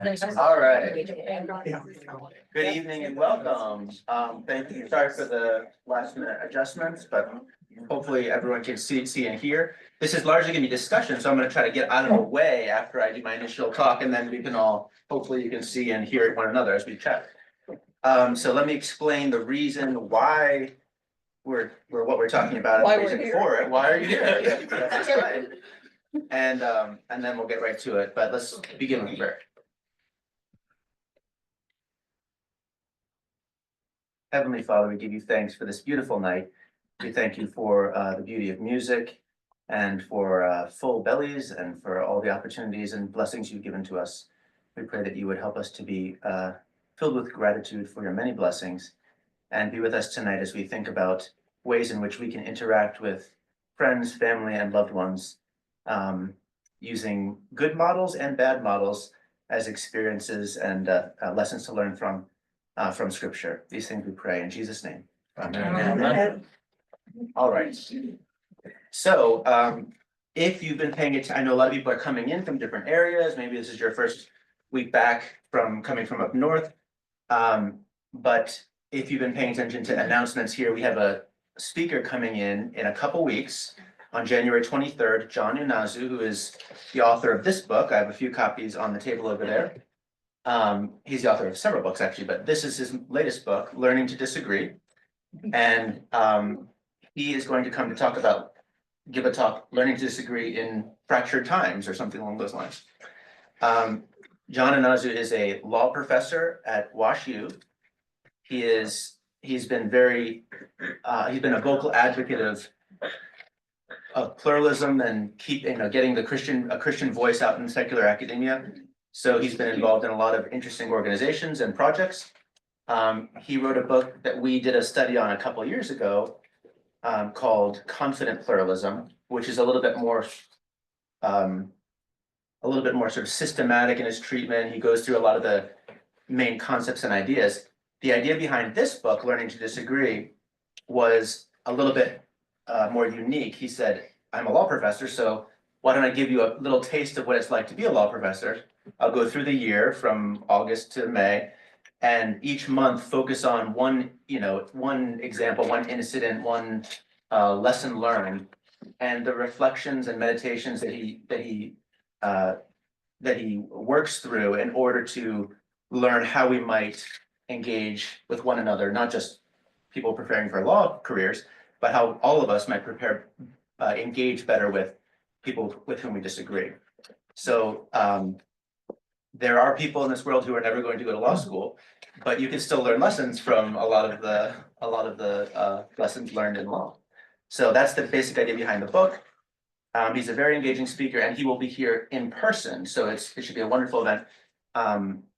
All right. Good evening and welcome. Thank you. Sorry for the last minute adjustments, but hopefully everyone can see and hear. This is largely gonna be discussion, so I'm gonna try to get out of the way after I do my initial talk, and then we can all, hopefully you can see and hear one another as we chat. So let me explain the reason why we're what we're talking about and the reason for it. Why are you here? That's right. And then we'll get right to it, but let's begin with prayer. Heavenly Father, we give you thanks for this beautiful night. We thank you for the beauty of music and for full bellies and for all the opportunities and blessings you've given to us. We pray that you would help us to be filled with gratitude for your many blessings and be with us tonight as we think about ways in which we can interact with friends, family, and loved ones using good models and bad models as experiences and lessons to learn from Scripture. These things we pray in Jesus' name. Amen. Amen. All right. So if you've been paying attention, I know a lot of people are coming in from different areas. Maybe this is your first week back from coming from up north. But if you've been paying attention to announcements here, we have a speaker coming in a couple weeks on January 23rd, John Unazu, who is the author of this book. I have a few copies on the table over there. He's the author of several books actually, but this is his latest book, Learning to Disagree. And he is going to come to give a talk, Learning to Disagree in Fractured Times or something along those lines. John Unazu is a law professor at WashU. He's been a vocal advocate of pluralism and getting a Christian voice out in secular academia. So he's been involved in a lot of interesting organizations and projects. He wrote a book that we did a study on a couple of years ago called Confident Pluralism, which is a little bit more sort of systematic in his treatment. He goes through a lot of the main concepts and ideas. The idea behind this book, Learning to Disagree, was a little bit more unique. He said, I'm a law professor, so why don't I give you a little taste of what it's like to be a law professor? I'll go through the year from August to May, and each month focus on one example, one incident, one lesson learned, and the reflections and meditations that he works through in order to learn how we might engage with one another, not just people preparing for law careers, but how all of us might engage better with people with whom we disagree. So there are people in this world who are never going to go to law school, but you can still learn lessons from a lot of the lessons learned in law. So that's the basic idea behind the book. He's a very engaging speaker, and he will be here in person. So it should be a wonderful event.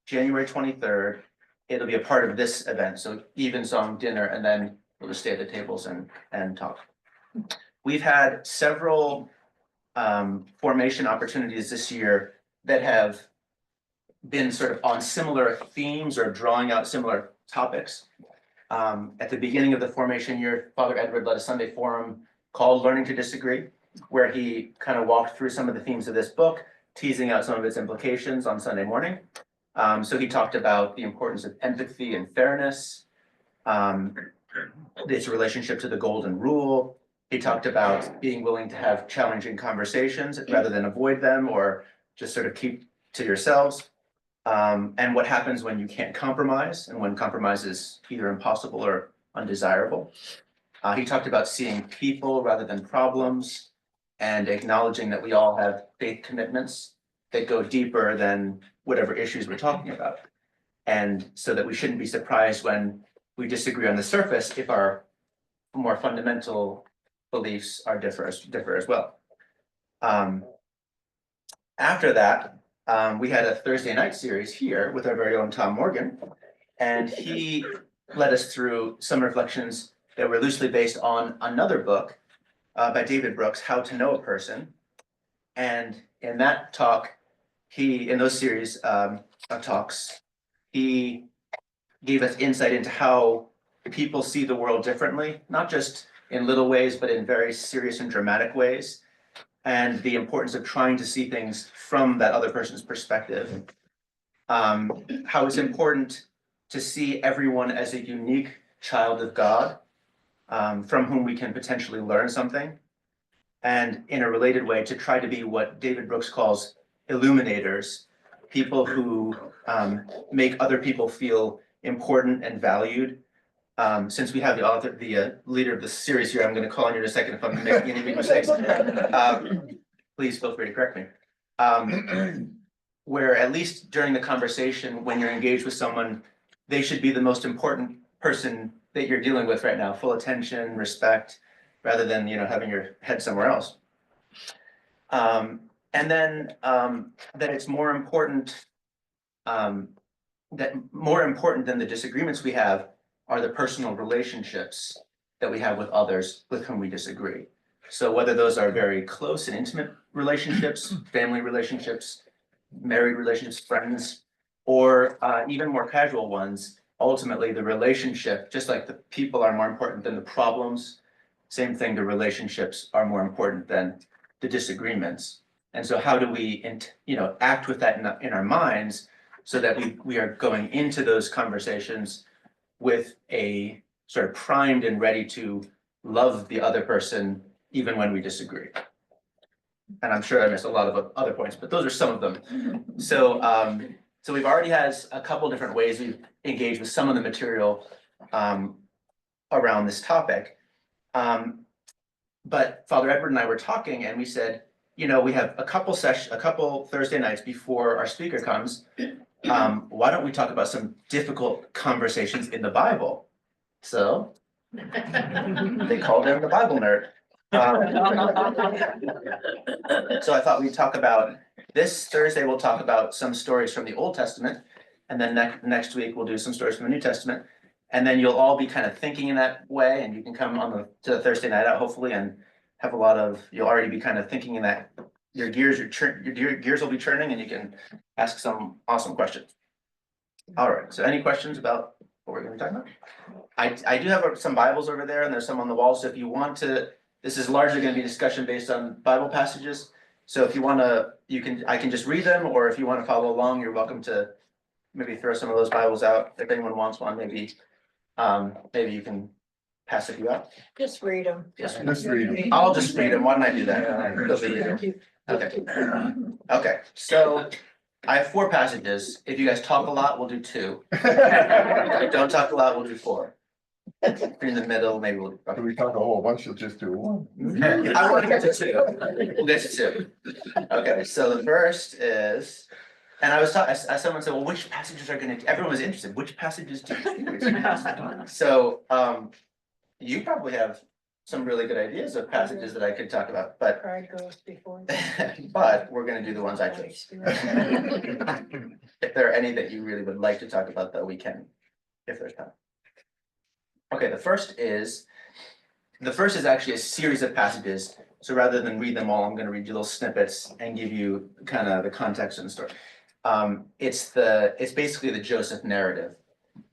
January 23rd, it'll be a part of this event. So evensong, dinner, and then we'll just stay at the tables and talk. We've had several formation opportunities this year that have been sort of on similar themes or drawing out similar topics. At the beginning of the formation year, Father Edward led a Sunday forum called Learning to Disagree, where he kind of walked through some of the themes of this book, teasing out some of its implications on Sunday morning. So he talked about the importance of empathy and fairness, its relationship to the golden rule. He talked about being willing to have challenging conversations rather than avoid them or just sort of keep to yourselves. And what happens when you can't compromise and when compromise is either impossible or undesirable. He talked about seeing people rather than problems and acknowledging that we all have faith commitments that go deeper than whatever issues we're talking about. And so that we shouldn't be surprised when we disagree on the surface if our more fundamental beliefs differ as well. After that, we had a Thursday night series here with our very own Tom Morgan, and he led us through some reflections that were loosely based on another book by David Brooks, How to Know a Person. And in that talk, in those series of talks, he gave us insight into how people see the world differently, not just in little ways, but in very serious and dramatic ways, and the importance of trying to see things from that other person's perspective. how it's important to see everyone as a unique child of God, from whom we can potentially learn something. And in a related way, to try to be what David Brooks calls illuminators, people who make other people feel important and valued. Since we have the author, the leader of the series here, I'm going to call on you in a second if I'm making any big mistakes. Please feel free to correct me. Where at least during the conversation, when you're engaged with someone, they should be the most important person that you're dealing with right now, full attention, respect, rather than, having your head somewhere else. And then that it's more important, that more important than the disagreements we have are the personal relationships that we have with others with whom we disagree. So whether those are very close and intimate relationships, family relationships, married relationships, friends, or even more casual ones, ultimately the relationship, just like the people are more important than the problems, same thing, the relationships are more important than the disagreements. And so how do we, act with that in our minds so that we are going into those conversations with a sort of primed and ready to love the other person even when we disagree. And I'm sure I missed a lot of other points, but those are some of them. So so we've already had a couple different ways we've engaged with some of the material around this topic. But Father Edward and I were talking and we said, we have a couple Thursday nights before our speaker comes. Why don't we talk about some difficult conversations in the Bible? So they called him the Bible nerd. So I thought we'd talk about this Thursday. We'll talk about some stories from the Old Testament, and then next week we'll do some stories from the New Testament, and then you'll all be kind of thinking in that way, and you can come to the Thursday night out hopefully and have you'll already be kind of thinking in that your gears will be churning, and you can ask some awesome questions. All right. So any questions about what we're going to be talking about? I do have some Bibles over there, and there's some on the wall. So if you want to. This is largely going to be a discussion based on Bible passages. So if you want to, I can just read them, or if you want to follow along, you're welcome to maybe throw some of those Bibles out. If anyone wants one, maybe you can pass a few out. Just read them. Just read them. I'll just read them. Why don't I do that? Okay. Okay. So I have 4 passages. If you guys talk a lot, we'll do 2. If you don't talk a lot, we'll do 4. If you're in the middle, maybe we'll. If we talk a whole bunch, you'll just do one. I want to get to 2. We'll get to 2. Okay, so the first is, and I was talking, someone said, well, which passages are going to, everyone was interested, which passages do you choose? So, you probably have some really good ideas of passages that I could talk about, but, Pride goes before. but we're going to do the ones I chose. If there are any that you really would like to talk about, though, we can, if there's time. Okay, the first is actually a series of passages. So rather than read them all, I'm going to read you little snippets and give you kind of the context of the story. It's basically the Joseph narrative.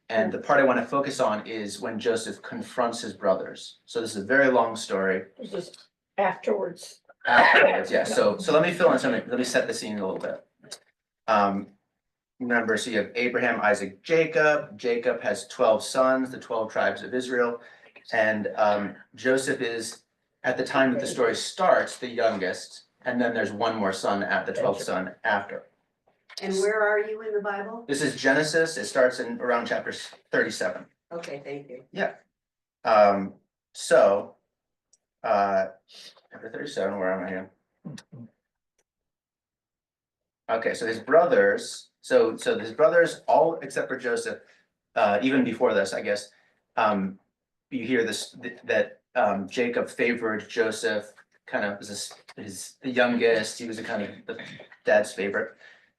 And the part I want to focus on is when Joseph confronts his brothers. So this is a very long story. It's just afterwards. Afterwards, yeah. So let me fill in something. Let me set the scene a little bit. Remember, so you have Abraham, Isaac, Jacob. Jacob has 12 sons, the 12 tribes of Israel. And Joseph is, at the time that the story starts, the youngest. And then there's one more son at the 12th son after. And where are you in the Bible? This is Genesis. It starts in around chapter 37. Okay, thank you. Yeah. Chapter 37, where am I here? Okay, so his brothers, so his brothers, all except for Joseph, even before this, I guess, you hear this, that Jacob favored Joseph, kind of was the youngest, he was a kind of the dad's favorite.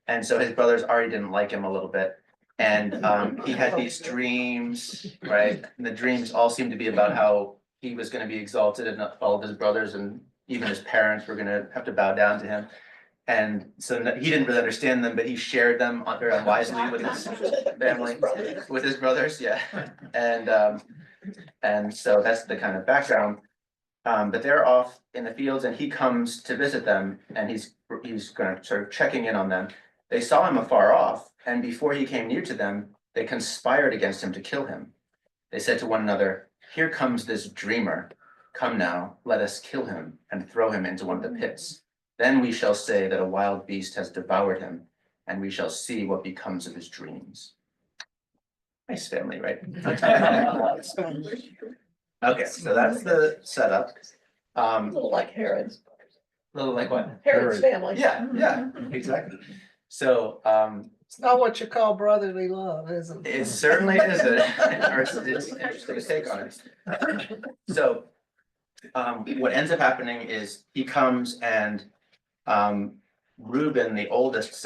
And so his brothers already didn't like him a little bit. And he had these dreams, right? And the dreams all seemed to be about how he was going to be exalted and all of his brothers and even his parents were going to have to bow down to him. And so he didn't really understand them, but he shared them very unwisely with his family, with his brothers, yeah. And so that's the kind of background. But they're off in the fields and he comes to visit them and he's kind of sort of checking in on them. They saw him afar off, and before he came near to them, they conspired against him to kill him. They said to one another, "Here comes this dreamer. Come now, let us kill him and throw him into one of the pits. Then we shall say that a wild beast has devoured him, and we shall see what becomes of his dreams." Nice family, right? Okay, so that's the setup. A little like Herod's, Little like what? Herod's family. Yeah, exactly. So, It's not what you call brotherly love, is it? it certainly isn't, or it's interesting to take on it. So, what ends up happening is he comes and, Reuben, the oldest,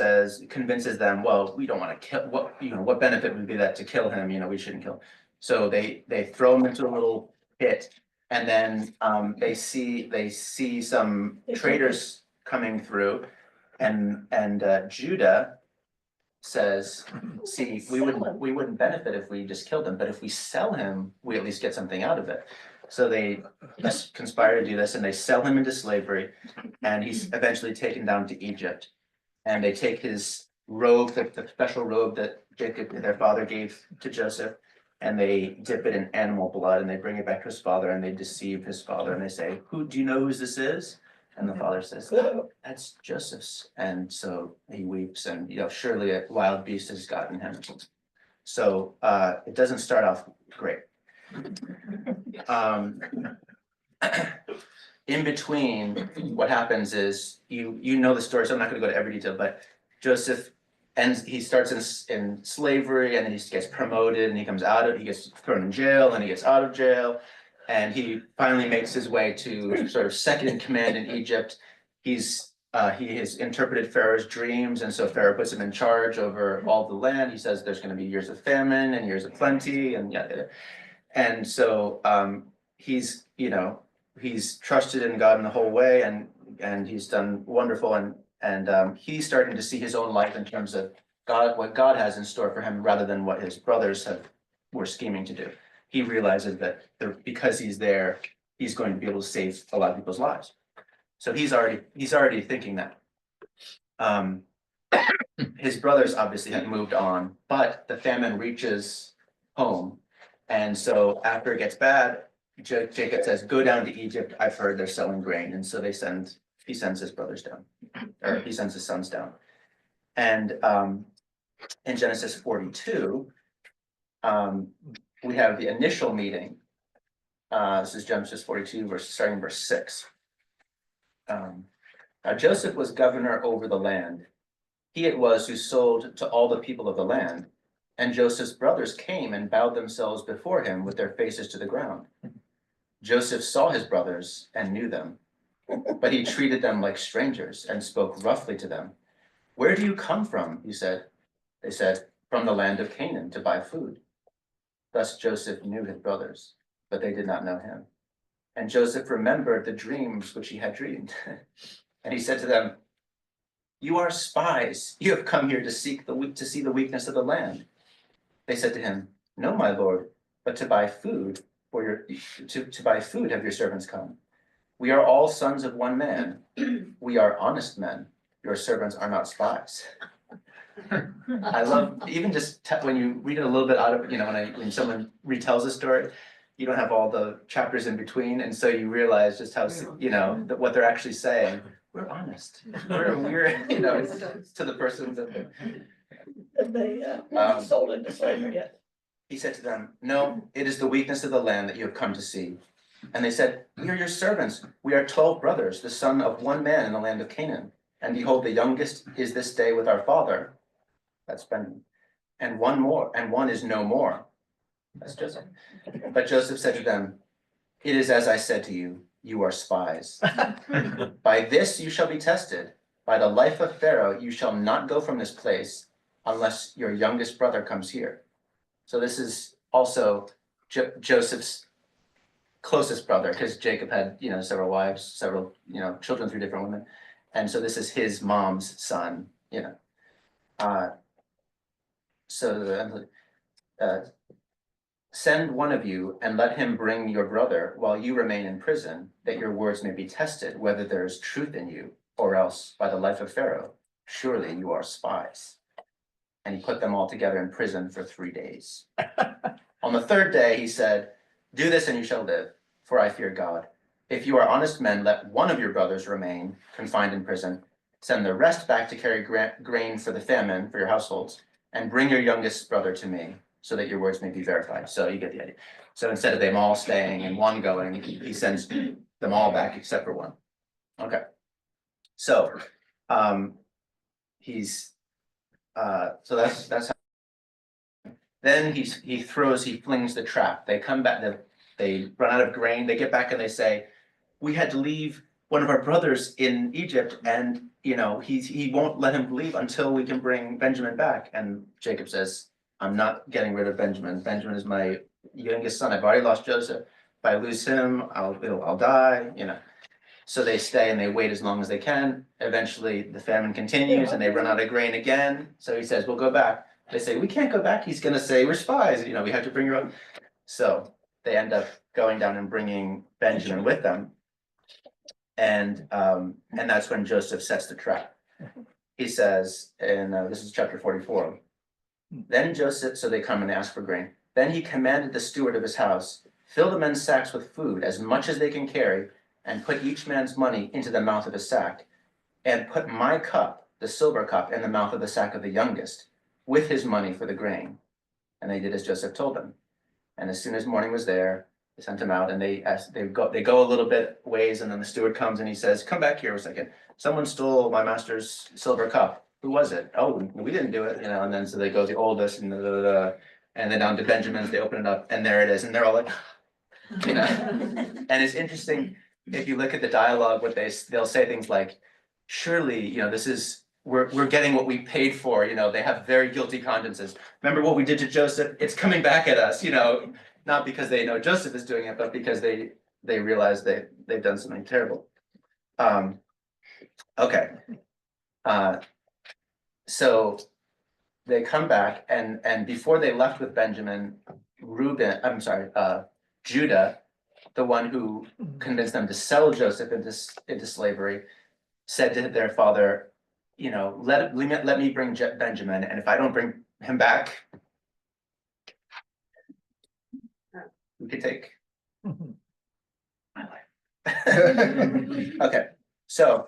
convinces them, well, we don't want to kill, what benefit would be that to kill him, we shouldn't kill him. So they throw him into a little pit, and then, they see some traders coming through, and Judah says, see, we wouldn't benefit if we just killed him, but if we sell him, we at least get something out of it. So they conspire to do this, and they sell him into slavery, and he's eventually taken down to Egypt. And they take his robe, the special robe that Jacob, their father, gave to Joseph, and they dip it in animal blood, and they bring it back to his father, and they deceive his father, and they say, do you know whose this is? And the father says, "That's Joseph's." And so he weeps, and surely a wild beast has gotten him. So it doesn't start off great. In between, what happens is you know the story, so I'm not going to go to every detail, but Joseph he starts in slavery, and then he gets promoted, and he gets thrown in jail, and he gets out of jail, and he finally makes his way to sort of second in command in Egypt. He has interpreted Pharaoh's dreams, and so Pharaoh puts him in charge over all the land. He says there's going to be years of famine and years of plenty, and and so he's trusted in God in the whole way, and he's done wonderful, and he's starting to see his own life in terms of God, what God has in store for him, rather than what his brothers were scheming to do. He realizes that because he's there, he's going to be able to save a lot of people's lives. So he's already thinking that. His brothers obviously have moved on, but the famine reaches home, and so after it gets bad, Jacob says, "Go down to Egypt. I've heard they're selling grain," and so he sends his brothers down, or he sends his sons down, and in Genesis 42. We have the initial meeting. This is Genesis 42, starting verse 6. Now Joseph was governor over the land. He it was who sold to all the people of the land. And Joseph's brothers came and bowed themselves before him with their faces to the ground. Joseph saw his brothers and knew them, but he treated them like strangers and spoke roughly to them. "Where do you come from?" he said. They said, "From the land of Canaan to buy food." Thus Joseph knew his brothers, but they did not know him. And Joseph remembered the dreams which he had dreamed. And he said to them, "You are spies. You have come here to see the weakness of the land." They said to him, "No, my lord, but to buy food to buy food have your servants come. We are all sons of one man. We are honest men. Your servants are not spies." I love, even just when you read it a little bit out of, when someone retells a story, you don't have all the chapters in between, and so you realize just how, that what they're actually saying. We're honest. We're it's to the person that They sold into slavery yet. he said to them, "No, it is the weakness of the land that you have come to see." And they said, "We are your servants. We are 12 brothers, the son of one man in the land of Canaan. And behold, the youngest is this day with our father." That's Benjamin. "And one is no more." That's Joseph. But Joseph said to them, "It is as I said to you, you are spies. By this you shall be tested. By the life of Pharaoh, you shall not go from this place unless your youngest brother comes here." So this is also Joseph's closest brother, because Jacob had, several wives, several, children through different women. And so this is his mom's son, "Send one of you and let him bring your brother while you remain in prison, that your words may be tested, whether there is truth in you, or else by the life of Pharaoh, surely you are spies. And he put them all together in prison for 3 days. On the third day, he said, do this and you shall live, for I fear God. If you are honest men, let one of your brothers remain confined in prison. Send the rest back to carry grain for the famine for your households, and bring your youngest brother to me, so that your words may be verified. So you get the idea. So instead of them all staying and one going, he sends them all back except for one. Okay. So, he's, so that's how. Then he flings the trap. They come back, they run out of grain, they get back and they say, we had to leave one of our brothers in Egypt, and he won't let him leave until we can bring Benjamin back. And Jacob says, I'm not getting rid of Benjamin. Benjamin is my youngest son. I've already lost Joseph. If I lose him, I'll die, So they stay and they wait as long as they can. Eventually the famine continues and they run out of grain again. So he says, we'll go back. They say, we can't go back. He's gonna say, we're spies, we have to bring your own. So they end up going down and bringing Benjamin with them. And that's when Joseph sets the trap. He says, and this is chapter 44. Then Joseph, so they come and ask for grain. Then he commanded the steward of his house, fill the men's sacks with food, as much as they can carry, and put each man's money into the mouth of his sack, and put my cup, the silver cup, in the mouth of the sack of the youngest, with his money for the grain. And they did as Joseph told them. And as soon as morning was there, they sent him out, and they go a little bit ways, and then the steward comes and he says, come back here a second. Someone stole my master's silver cup. Who was it? Oh, we didn't do it, and then so they go the oldest and then down to Benjamin's, they open it up, and there it is, and they're all like, And it's interesting, if you look at the dialogue, they'll say things like, surely, this is, we're getting what we paid for, they have very guilty consciences. Remember what we did to Joseph? It's coming back at us, not because they know Joseph is doing it, but because they realize they've done something terrible. Okay. So they come back, and before they left with Benjamin, Judah, the one who convinced them to sell Joseph into slavery, said to their father, let me bring Benjamin, and if I don't bring him back, we could take my life. Okay, so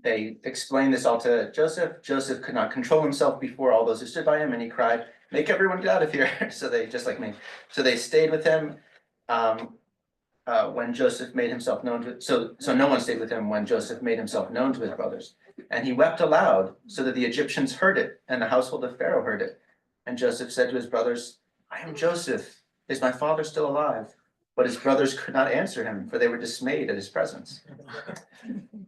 they explained this all to Joseph. Joseph could not control himself before all those who stood by him, and he cried, make everyone get out of here. So they, just like me, so they stayed with him when Joseph made himself known to, so no one stayed with him when Joseph made himself known to his brothers. And he wept aloud so that the Egyptians heard it, and the household of Pharaoh heard it. And Joseph said to his brothers, I am Joseph. Is my father still alive? But his brothers could not answer him, for they were dismayed at his presence.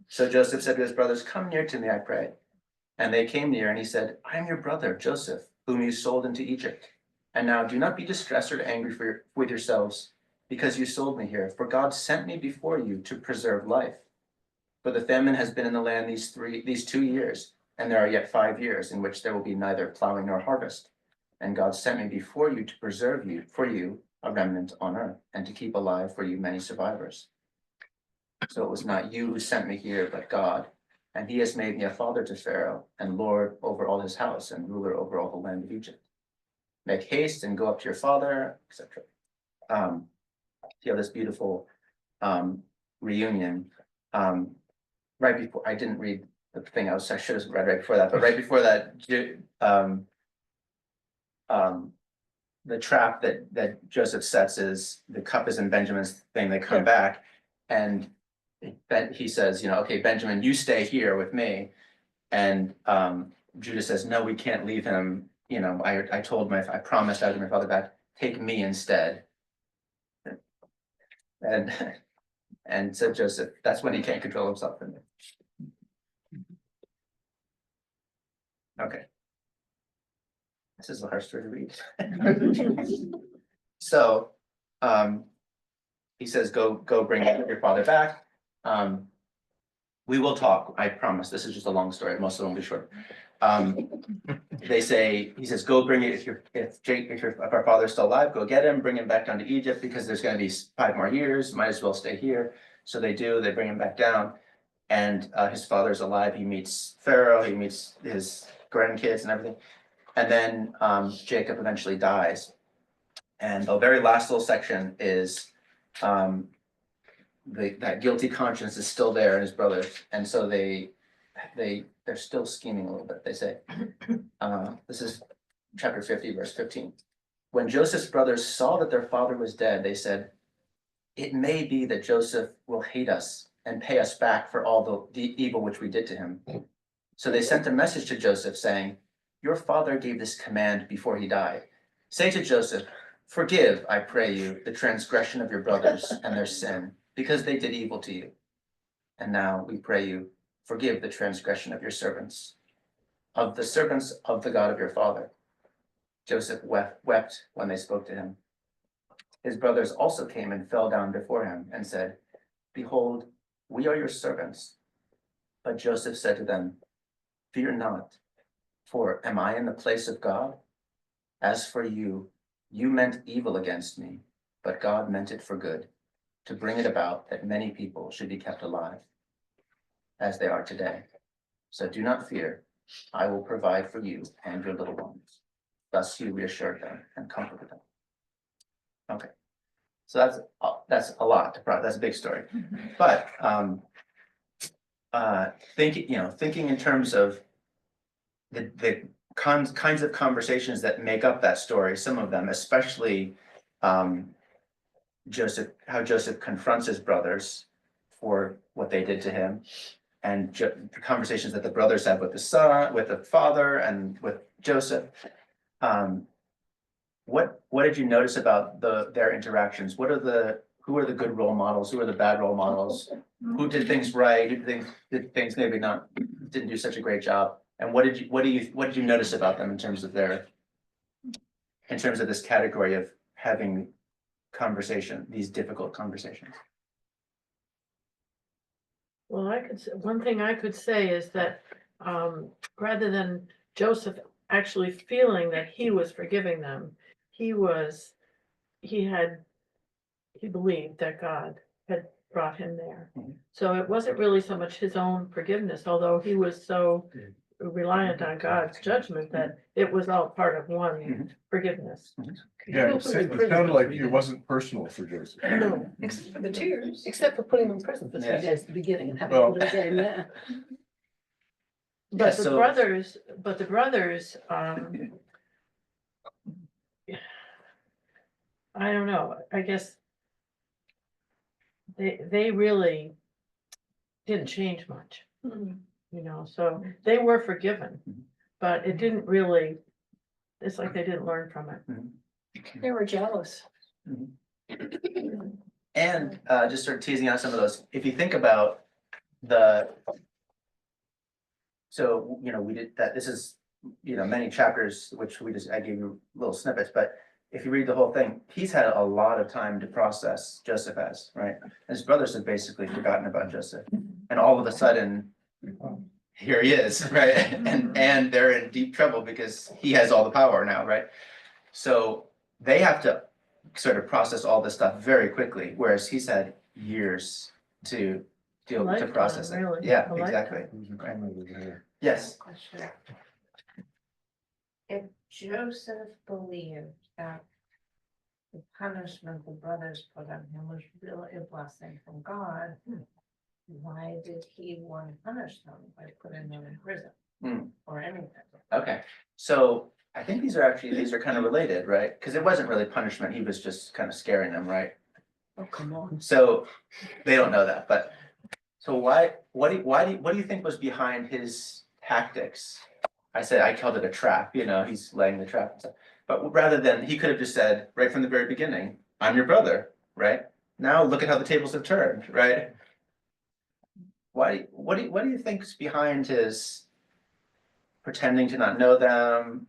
So Joseph said to his brothers, come near to me, I pray. And they came near, and he said, I am your brother, Joseph, whom you sold into Egypt. And now do not be distressed or angry with yourselves, because you sold me here, for God sent me before you to preserve life. For the famine has been in the land these 2 years, and there are yet 5 years in which there will be neither plowing nor harvest. And God sent me before you to preserve for you a remnant on earth, and to keep alive for you many survivors. So it was not you who sent me here, but God. And he has made me a father to Pharaoh, and lord over all his house, and ruler over all the land of Egypt. Make haste and go up to your father, etc. You have this beautiful reunion. Right before, I didn't read the thing, I should have read right before that, but right before that, the trap that Joseph sets is the cup is in Benjamin's thing. They come back, and he says, okay, Benjamin, you stay here with me. And Judah says, no, we can't leave him. I promised I would my father back. Take me instead. And so Joseph, that's when he can't control himself. Okay. This is a hard story to read. So he says, go bring your father back. We will talk, I promise. This is just a long story. Most of them will be short. He says, go bring it. If our father's still alive, go get him, bring him back down to Egypt, because there's going to be 5 more years. Might as well stay here. So they do. They bring him back down. and his father's alive. He meets Pharaoh, he meets his grandkids and everything. And then Jacob eventually dies. And the very last little section is that guilty conscience is still there in his brothers, and so they're still scheming a little bit, they say. This is chapter 50, verse 15. When Joseph's brothers saw that their father was dead, they said, "It may be that Joseph will hate us and pay us back for all the evil which we did to him." So they sent a message to Joseph saying, "Your father gave this command before he died. Say to Joseph, 'Forgive, I pray you, the transgression of your brothers and their sin, because they did evil to you. And now we pray you, forgive the transgression of your servants, of the servants of the God of your father.'" Joseph wept when they spoke to him. His brothers also came and fell down before him and said, "Behold, we are your servants." But Joseph said to them, "Fear not, for am I in the place of God? As for you, you meant evil against me, but God meant it for good, to bring it about that many people should be kept alive, as they are today. So do not fear, I will provide for you and your little ones." Thus he reassured them and comforted them. Okay, so that's a lot to that's a big story, but thinking in terms of the kinds of conversations that make up that story, some of them, especially how Joseph confronts his brothers for what they did to him, and the conversations that the brothers have with the son, with the father, and with Joseph. What did you notice about their interactions? Who are the good role models? Who are the bad role models? Who did things right? Who did things maybe didn't do such a great job? And what did you notice about them in terms of this category of having these difficult conversations? Well, one thing I could say is that rather than Joseph actually feeling that he was forgiving them, he believed that God had brought him there. Mhm. So it wasn't really so much his own forgiveness, although he was so reliant on God's judgment that it was all part of one Mhm. forgiveness. Yeah, it sounded like it wasn't personal for Joseph. No, Except for the tears. except for putting him in prison for 3 Yeah. days at the beginning and having Well- to do it there. Yeah, But the so- brothers, I don't know, I guess they really didn't change much, so they were forgiven, Mhm. but it didn't really, it's like they didn't learn from it. They were jealous. And just sort of teasing out some of those, if you think about so, we did that, this is, many chapters, which I gave you little snippets, but if you read the whole thing, he's had a lot of time to process, Joseph has, right? His brothers have basically forgotten about Joseph, and all of a sudden, here he is, right? And they're in deep trouble because he has all the power now, right? So they have to sort of process all this stuff very quickly, whereas he's had years to process it. Really, Yeah, a exactly. lifetime. Yes. Question. If Joseph believed that the punishment the brothers put on him was really a blessing from God, why did he want to punish them by putting them in prison or anything? Okay, so I think these are kind of related, right? Because it wasn't really punishment, he was just kind of scaring them, right? Oh, come on. So they don't know that, but so what do you think was behind his tactics? I called it a trap, he's laying the trap and stuff. But rather than, he could have just said right from the very beginning, "I'm your brother," right? Now look at how the tables have turned, right? What do you think's behind his pretending to not know them,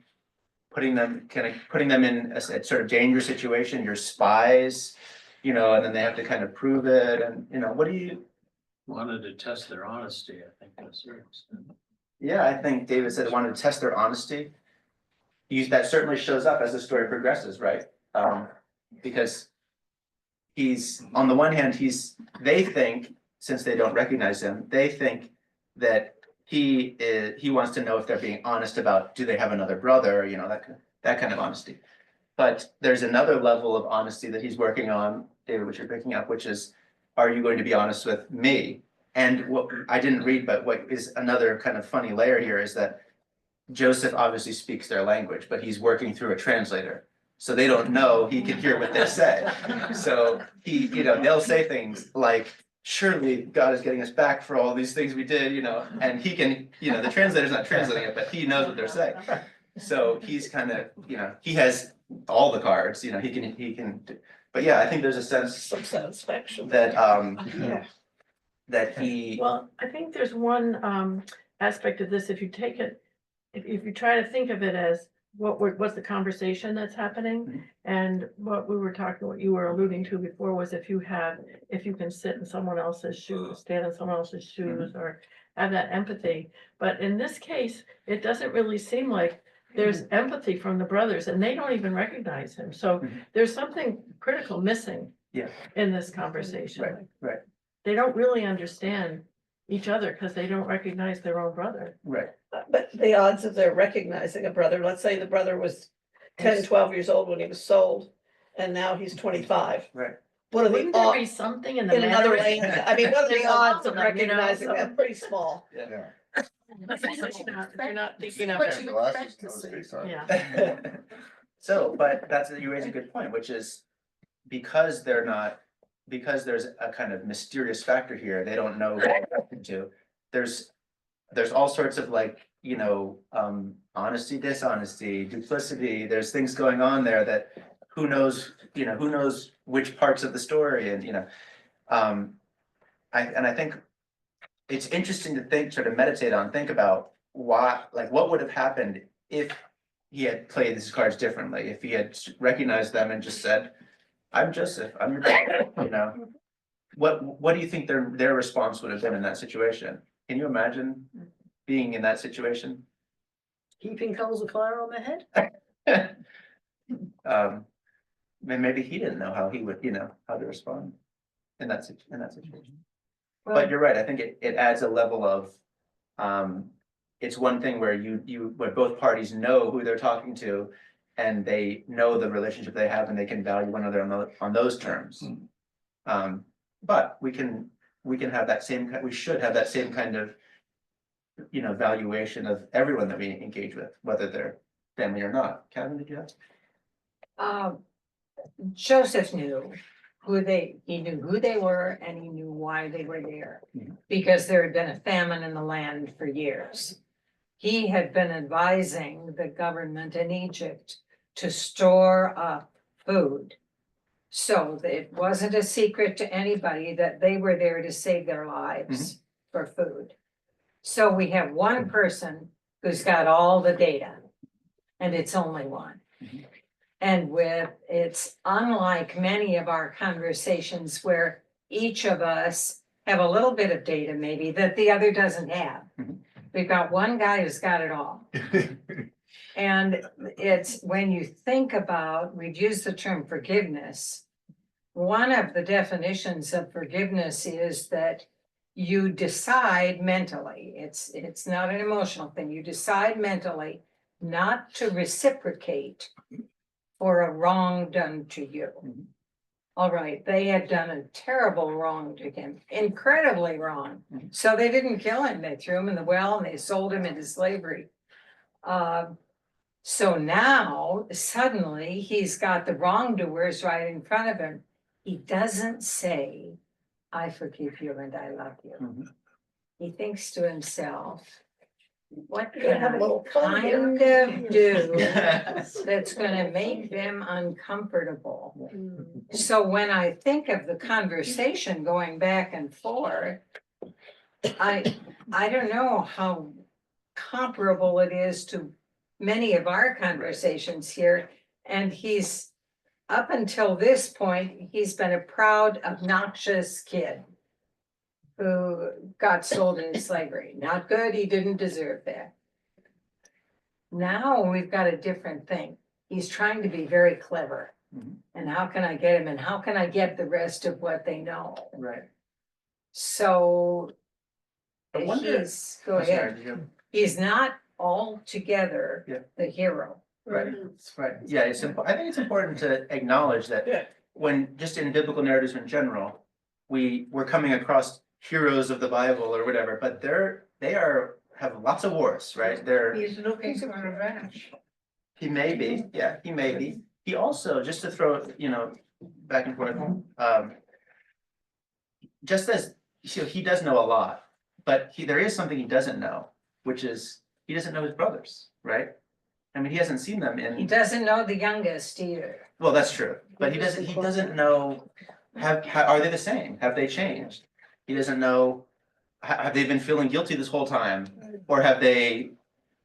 putting them in a sort of dangerous situation, you're spies, and then they have to kind of prove it, and what do you? Wanted to test their honesty, I think that's it. Yeah, I think David said wanted to test their honesty. That certainly shows up as the story progresses, right? Because he's, on the one hand, they think since they don't recognize him, they think that he wants to know if they're being honest about, do they have another brother, you know, that kind of honesty. But there's another level of honesty that he's working on, David, which you're picking up, which is, are you going to be honest with me? And what I didn't read, but what is another kind of funny layer here is that Joseph obviously speaks their language, but he's working through a translator. So they don't know he can hear what they say. So he, you know, they'll say things like, surely God is getting us back for all these things we did, you know, and he can, you know, the translator's not translating it, but he knows what they're saying. So he's kind of, you know, he has all the cards, you know, he can, but yeah, I think there's a sense Some satisfaction. that, Yeah. that he, Well, I think there's one aspect of this, if you take it, if you try to think of it as what's the conversation that's happening? Mhm. And what you were alluding to before was if you can sit in someone else's shoes, stand in someone else's shoes, or have that empathy. But in this case, it doesn't really seem like there's empathy from the brothers, and they don't even recognize him. So Mhm. there's something critical missing. Yeah. In this conversation. right, They don't really understand each other because they don't recognize their own brother. right, But the odds of their recognizing a brother, let's say the brother was 10, 12 years old when he was sold, and now he's 25. right. What are the Wouldn't there be odds something in the in another mannerism? language? I mean, what are There's the a lot odds of of them, you know, recognizing so- them? Pretty small. Yeah. You're not thinking of Put it. your glasses nowadays, huh? Yeah. So, but you raise a good point, which is because there's a kind of mysterious factor here, they don't know what they're talking to. There's all sorts of like, you know, honesty, dishonesty, duplicity, there's things going on there that who knows which parts of the story and, you know. I think it's interesting to sort of think about what would have happened if he had played these cards differently, if he had recognized them and just said, I'm Joseph, I'm your brother, you know. What do you think their response would have been in that situation? Can you imagine being in that situation? Heaping coals of fire on the head? Maybe he didn't know how he would, you know, how to respond in that situation. But you're right, I think it adds a level of, it's one thing where where both parties know who they're talking to. And they know the relationship they have and they can value one another on those terms. But we can have that we should have that same kind of, you know, valuation of everyone that we engage with, whether they're family or not. Kevin, did you have? Joseph knew he knew who they were and he knew why they were there. Mhm. Because there had been a famine in the land for years. He had been advising the government in Egypt to store up food. So that it wasn't a secret to anybody that they were there to save their lives for food. So we have one person who's got all the data, and it's only one. Mhm. And it's unlike many of our conversations where each of us have a little bit of data maybe that the other doesn't have. Mhm. We've got one guy who's got it all. And it's when you think about, we've used the term forgiveness. One of the definitions of forgiveness is that you decide mentally, it's not an emotional thing, you decide mentally not to reciprocate for a wrong done to you. Mhm. All right, they had done a terrible wrong to him, incredibly wrong. Mhm. So they didn't kill him, they threw him in the well and they sold him into slavery. So now suddenly he's got the wrongdoers right in front of him. He doesn't say, I forgive you and I love you. Mhm. He thinks to himself, what You're gonna can have a I little fun here. kind of do that's gonna make them uncomfortable? So when I think of the conversation going back and forth, I don't know how comparable it is to many of our conversations here. And he's, up until this point, he's been a proud, obnoxious kid who got sold into slavery. Not good, he didn't deserve that. Now we've got a different thing. He's trying to be very clever. Mhm. And how can I get him and how can I get the rest of what they know? Right. So I wonder. go I'm sorry, ahead, did you- he's not altogether Yeah. the hero. Right, right, yeah, I think it's important to acknowledge that Yeah. when, just in biblical narratives in general, we're coming across heroes of the Bible or whatever, but have lots of wars, right? He's looking for revenge. He may be, yeah, he may be. He also, just to throw, back and forth, just as, he does know a lot, but there is something he doesn't know, which is, he doesn't know his brothers, right? I mean, he hasn't seen them He in, doesn't know the youngest either. well, that's true, but he doesn't know, are they the same? Have they changed? He doesn't know, have they been feeling guilty this whole time? Or have they,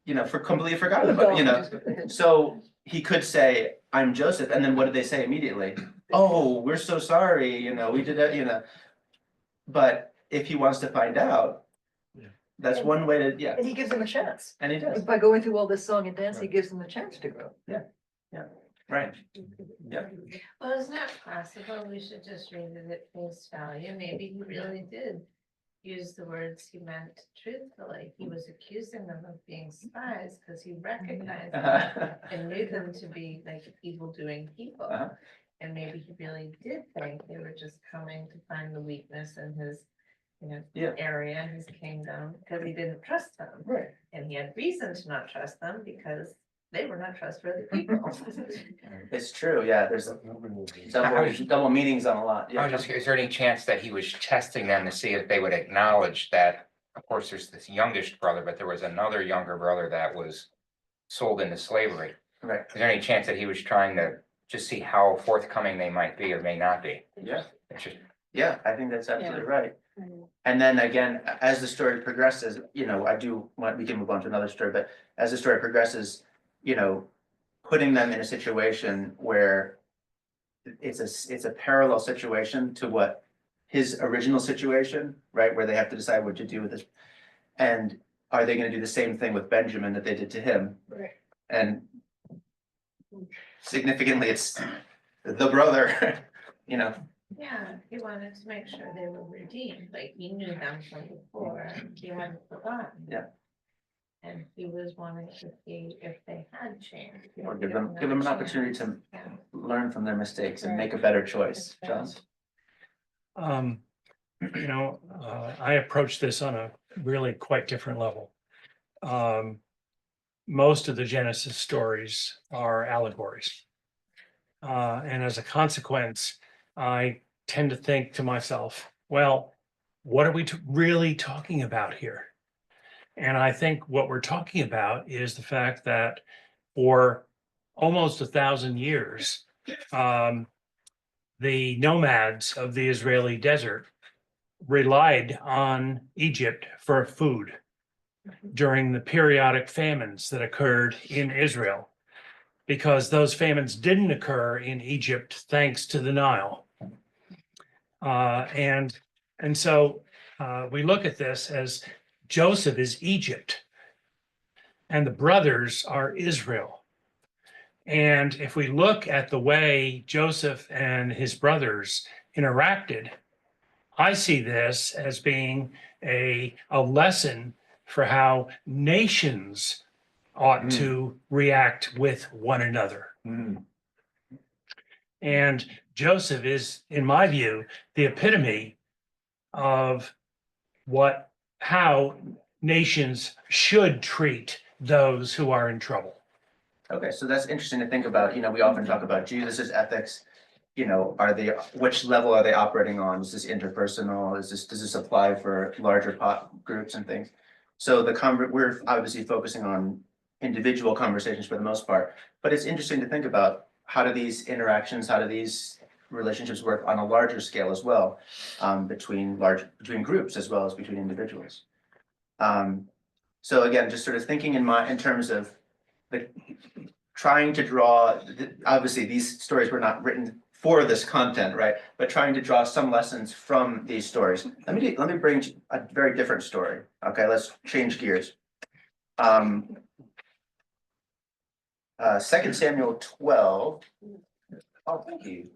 completely forgotten about, So he could say, I'm Joseph, and then what did they say immediately? Oh, we're so sorry, we did it, But if he wants to find out, that's one way to, yeah, And he gives them a chance. and he does, By going through all this song and dance, he gives them a chance to grow. right? Yeah. Well, isn't that possible? We should just read it at face value. Maybe he really did use the words he meant truthfully. He was accusing them of being spies because he recognized them and knew them to be like evil-doing people. Uh-huh. And maybe he really did think they were just coming to find the weakness in his, Yeah. area, his kingdom, because he didn't trust them. Right. And he had reason to not trust them because they were not trustworthy people. It's true, yeah, there's double meanings on a lot, I was yeah. just, is there any chance that he was testing them to see if they would acknowledge that, of course, there's this youngest brother, but there was another younger brother that was sold into slavery. Right. Is there any chance that he was trying to just see how forthcoming they might be or may not be? Yeah, It's just, yeah, I think that's absolutely right. And then again, as the story progresses, we can move on to another story, but as the story progresses, putting them in a situation where it's a parallel situation to what his original situation, right, where they have to decide what to do with this. And are they gonna do the same thing with Benjamin that they did to him? Right. And significantly, it's the brother, Yeah, he wanted to make sure they were redeemed, like he knew them from before, he hadn't forgotten. Yeah. And he was wanting to see if they had changed. or give them an opportunity to Yeah. learn from their mistakes and make a better choice, John. I approach this on a really quite different level. Most of the Genesis stories are allegories. And as a consequence, I tend to think to myself, well, what are we really talking about here? And I think what we're talking about is the fact that for almost 1,000 years, the nomads of the Israeli desert relied on Egypt for food during the periodic famines that occurred in Israel, because those famines didn't occur in Egypt thanks to the Nile. And so we look at this as Joseph is Egypt and the brothers are Israel. And if we look at the way Joseph and his brothers interacted, I see this as being a lesson for how nations ought to react with one another. And Joseph is, in my view, the epitome of how nations should treat those who are in trouble. Okay, so that's interesting to think about, we often talk about Jesus's ethics. Which level are they operating on? Is this interpersonal? Does this apply for larger groups and things? So we're obviously focusing on individual conversations for the most part, but it's interesting to think about how do these relationships work on a larger scale as well, between groups as well as between individuals. So again, just sort of thinking in terms of trying to draw, obviously these stories were not written for this content, right? But trying to draw some lessons from these stories. Let me bring a very different story. Okay, let's change gears. 2 Samuel 12, Oh, thank you.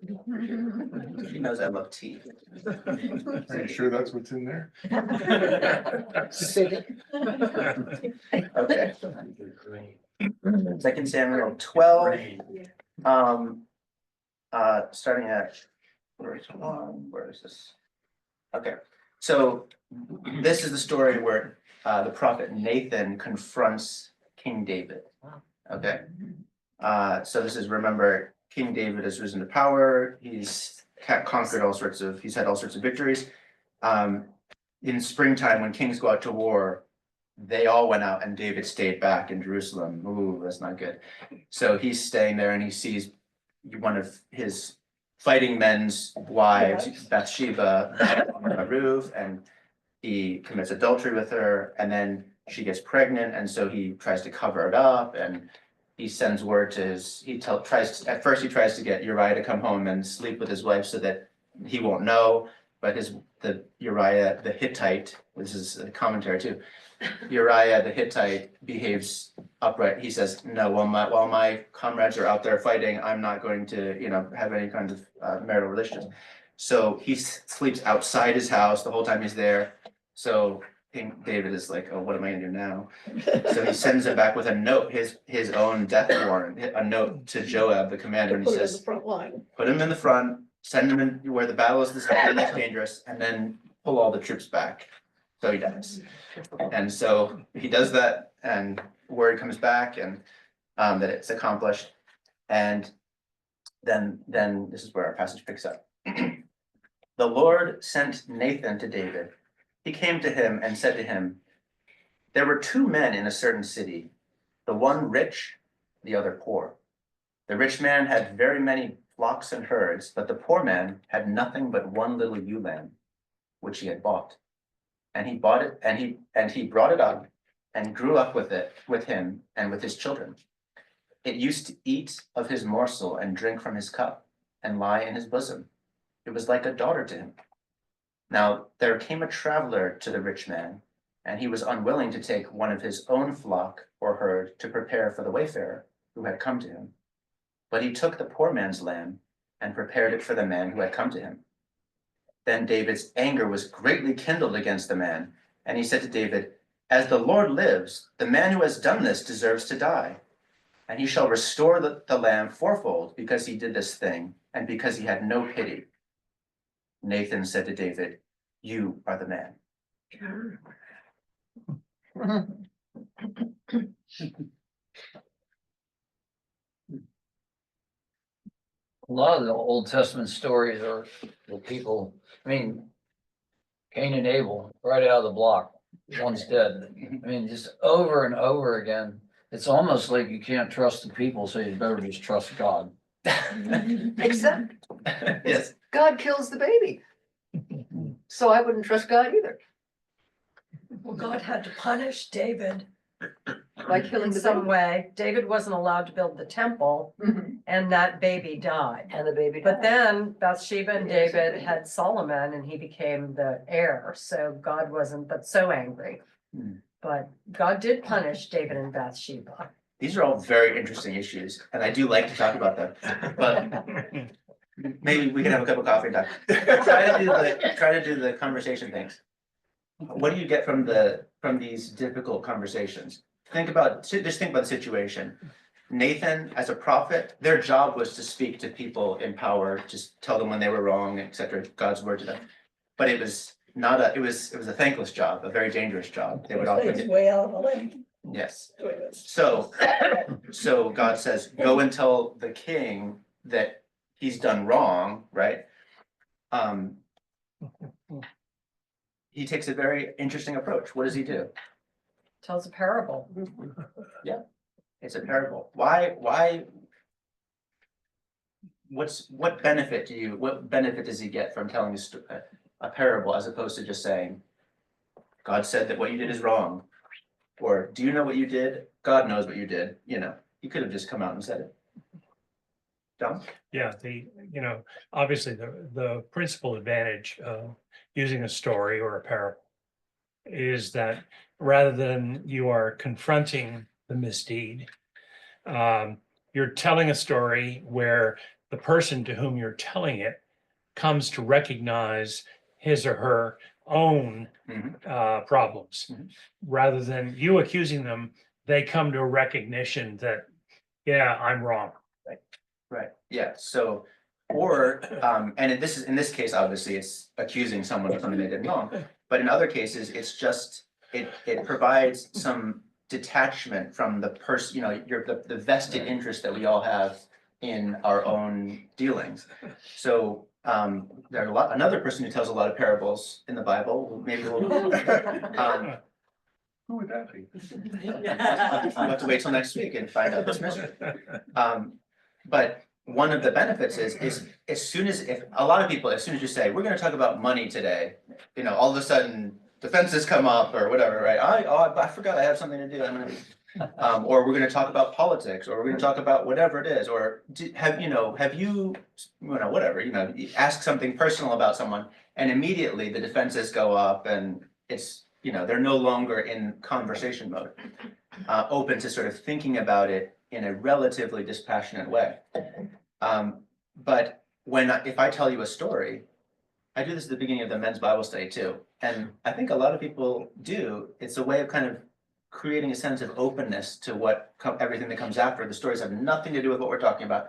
She knows I love tea. Are you sure that's what's in there? Okay, Green. 2 Samuel 12, Green. starting at, where is this? Okay, so this is the story where the prophet Nathan confronts King David. Okay, so this is, remember, King David has risen to power. He's conquered all sorts of, he's had all sorts of victories. In springtime, when kings go out to war, they all went out and David stayed back in Jerusalem. Ooh, that's not good. So he's staying there and he sees one of his fighting men's wives, Bathsheba, on a roof, and he commits adultery with her, and then she gets pregnant, and so he tries to cover it up, and he sends word to his, at first he tries to get Uriah to come home and sleep with his wife so that he won't know, but the Uriah the Hittite, this is a commentary too, Uriah the Hittite behaves upright. He says, no, while my comrades are out there fighting, I'm not going to, have any kind of marital relations. So he sleeps outside his house the whole time he's there. So King David is like, oh, what am I gonna do now? So he sends him back with a note, his own death warrant, a note to Joab, the commander, and he Put it in the says, front line. put him in the front, send him in where the battle is the most dangerous, and then pull all the troops back. So he dies. And so he does that, and word comes back, and that it's accomplished. And then this is where our passage picks up. The Lord sent Nathan to David. He came to him and said to him, there were two men in a certain city, the one rich, the other poor. The rich man had very many flocks and herds, but the poor man had nothing but one little ewe lamb, which he had bought. And he bought it, and he brought it up and grew up with it, with him and with his children. It used to eat of his morsel and drink from his cup and lie in his bosom. It was like a daughter to him. Now there came a traveler to the rich man, and he was unwilling to take one of his own flock or herd to prepare for the wayfarer who had come to him. But he took the poor man's lamb and prepared it for the man who had come to him. Then David's anger was greatly kindled against the man, and he said to David, as the Lord lives, the man who has done this deserves to die. And he shall restore the lamb fourfold because he did this thing, and because he had no pity. Nathan said to David, you are the man. A lot of the Old Testament stories are the people, I mean, Cain and Abel, right out of the block, one's dead. I mean, just over and over again. It's almost like you can't trust the people, so you better just trust God. Except Yes. God kills the baby. So I wouldn't trust God either. Well, God had to punish David By killing in the some baby. way. David wasn't allowed to build the temple and that baby died. And the baby But died. then Bathsheba and David had Solomon and he became the heir. So God wasn't but so angry. Hmm. But God did punish David and Bathsheba. These are all very interesting issues, and I do like to talk about them, but maybe we can have a cup of coffee and talk. Try to do the conversation things. What do you get from these difficult conversations? Just think about the situation. Nathan, as a prophet, their job was to speak to people in power, just tell them when they were wrong, etc. God's word to them. But it was not it was a thankless job, a very dangerous job. They would often It's way out of the lane. yes. doing this. So God says, go and tell the king that he's done wrong, right? He takes a very interesting approach. What does he do? Tells a parable. It's a parable. Why? What benefit does he get from telling a parable as opposed to just saying, God said that what you did is wrong? Or do you know what you did? God knows what you did. He could have just come out and said it. John? Yeah, obviously the principal advantage of using a story or a parable is that rather than you are confronting the misdeed, you're telling a story where the person to whom you're telling it comes to recognize his or her own problems. Mhm. Rather than you accusing them, they come to a recognition that, yeah, I'm wrong. Right, yeah, so, or, and in this case, obviously, it's accusing someone of something they did wrong. But in other cases, it's just, it provides some detachment from the person, the vested interest that we all have in our own dealings. So, there's another person who tells a lot of parables in the Bible, maybe we'll, Who would that be? we'll have to wait till next week and find out this mystery. But one of the benefits is as soon as, if a lot of people, as soon as you say, we're gonna talk about money today, all of a sudden defenses come up or whatever, right? I forgot I have something to do. I'm gonna, or we're gonna talk about politics, or we're gonna talk about whatever it is, or have you, whatever, you ask something personal about someone and immediately the defenses go up and it's, they're no longer in conversation mode, open to sort of thinking about it in a relatively dispassionate way. But if I tell you a story, I do this at the beginning of the men's Bible study too. And I think a lot of people do. It's a way of kind of creating a sense of openness to everything that comes after. The stories have nothing to do with what we're talking about,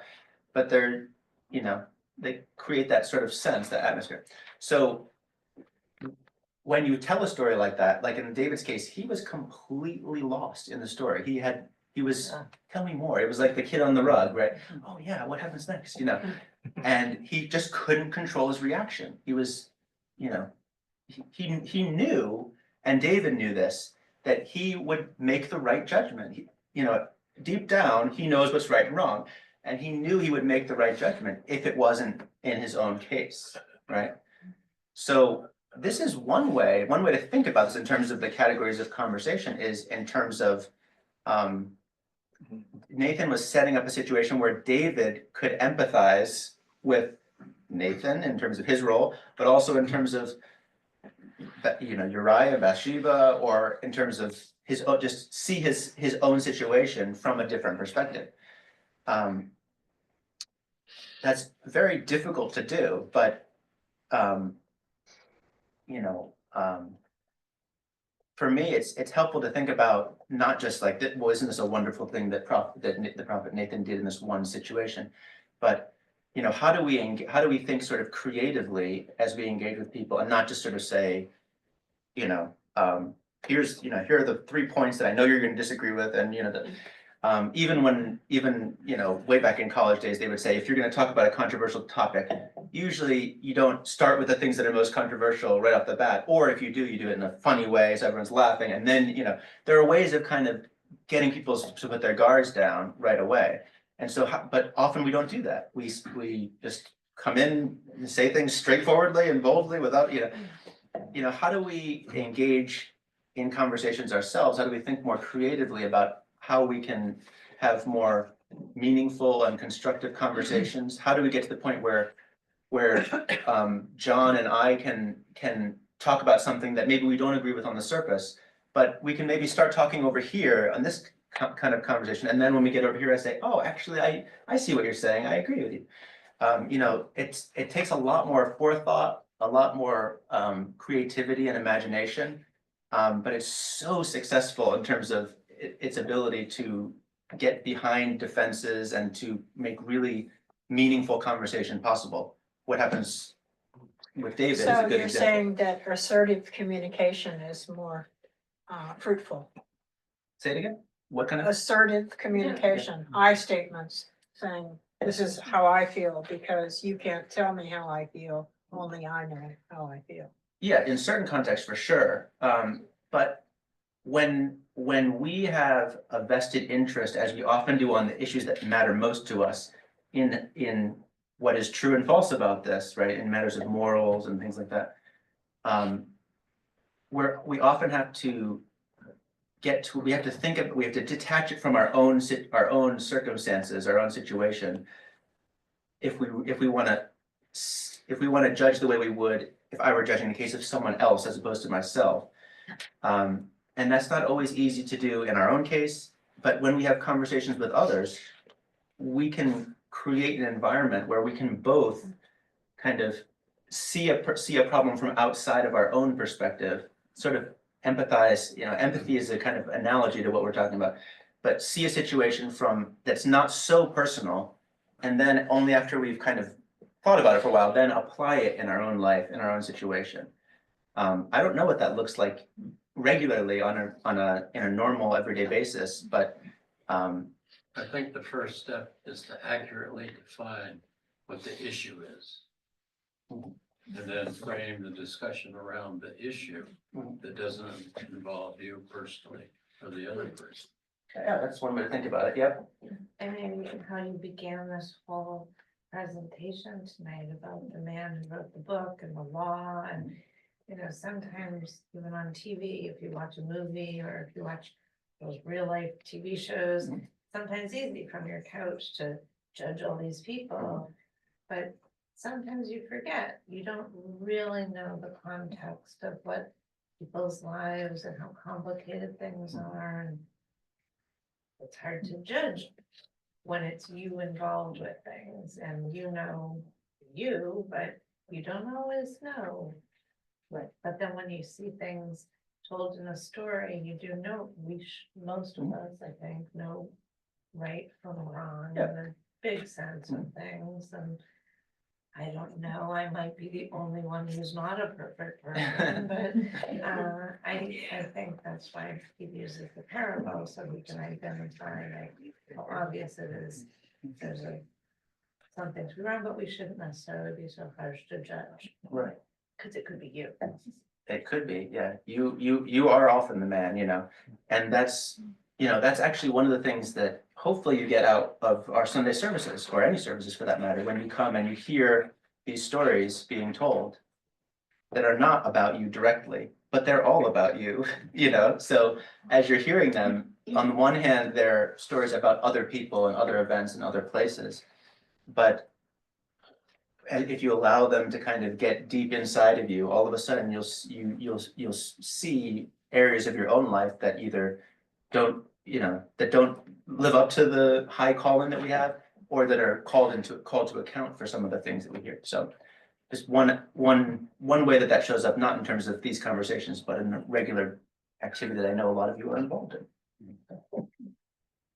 but they create that sort of sense, that atmosphere. So when you tell a story like that, like in David's case, he was completely lost in the story. He was, tell me more. It was like the kid on the rug, right? Oh yeah, what happens next? And he just couldn't control his reaction. He was, he knew, and David knew this, that he would make the right judgment. Deep down, he knows what's right and wrong. And he knew he would make the right judgment if it wasn't in his own case, right? So this is one way to think about this in terms of the categories of conversation is in terms of, Nathan was setting up a situation where David could empathize with Nathan in terms of his role, but also in terms of, Uriah, Bathsheba, or in terms of just see his own situation from a different perspective. That's very difficult to do, but, for me, it's helpful to think about not just like, well, isn't this a wonderful thing that the prophet Nathan did in this one situation? But, how do we think sort of creatively as we engage with people and not just sort of say, here are the 3 points that I know you're going to disagree with, and even way back in college days, they would say, if you're going to talk about a controversial topic, usually you don't start with the things that are most controversial right off the bat, or if you do it in a funny way so everyone's laughing, and then there are ways of kind of getting people to put their guards down right away. And so, but often we don't do that. We just come in and say things straightforwardly and boldly without, how do we engage in conversations ourselves? How do we think more creatively about how we can have more meaningful and constructive conversations? How do we get to the point where John and I can talk about something that maybe we don't agree with on the surface, but we can maybe start talking over here on this kind of conversation, and then when we get over here, I say, oh, actually, I see what you're saying. I agree with you. It takes a lot more forethought, a lot more creativity and imagination, but it's so successful in terms of its ability to get behind defenses and to make really meaningful conversation possible. What happens with David is a So good you're example. saying that assertive communication is more fruitful. Say it again? What kind of? Assertive communication, I statements saying, this is how I feel because you can't tell me how I feel, only I know how I feel. Yeah, in certain contexts for sure. But when we have a vested interest, as we often do on the issues that matter most to us, in what is true and false about this, right, in matters of morals and things like that, we often have to we have to detach it from our own circumstances, our own situation, if we want to judge the way we would if I were judging the case of someone else as opposed to myself. And that's not always easy to do in our own case, but when we have conversations with others, we can create an environment where we can both kind of see a problem from outside of our own perspective, sort of empathize, empathy is a kind of analogy to what we're talking about, but see a situation from, that's not so personal, and then only after we've kind of thought about it for a while, then apply it in our own life, in our own situation. I don't know what that looks like regularly in a normal everyday basis, but I think the first step is to accurately define what the issue is. And then frame the discussion around the issue that doesn't involve you personally or the other person. yeah, that's one way to think about it. Yep. I mean, how you began this whole presentation tonight about the man who wrote the book and the law and, sometimes even on TV, if you watch a movie or if you watch those real life TV shows, sometimes easy from your couch to judge all these people, but sometimes you forget, you don't really know the context of what people's lives and how complicated things are, and it's hard to judge when it's you involved with things, and you, but you don't always know. But then when you see things told in a story, you do know, most of us, I think, know right from wrong in a big sense of things, and I don't know, I might be the only one who's not a perfect person, but I think that's why he uses the parable, so we can identify like how obvious it is. There's something to be wrong, but we shouldn't necessarily be so harsh to judge. Right. Cause it could be you. It could be, yeah. You are often the man, and that's actually one of the things that hopefully you get out of our Sunday services, or any services for that matter, when you come and you hear these stories being told that are not about you directly, but they're all about you, So as you're hearing them, on the one hand, they're stories about other people and other events and other places, but if you allow them to kind of get deep inside of you, all of a sudden you'll see areas of your own life that either don't live up to the high calling that we have, or that are called to account for some of the things that we hear. So just one way that shows up, not in terms of these conversations, but in a regular activity that I know a lot of you are involved in.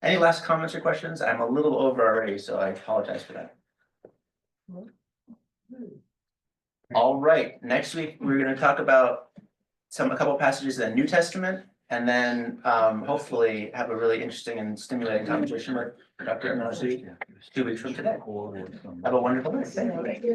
Any last comments or questions? I'm a little over already, so I apologize for that. All right, next week, we're gonna talk about a couple passages in the New Testament, and then hopefully have a really interesting and stimulating conversation with Dr. Immersi 2 weeks from today. Have a wonderful day. Thank you.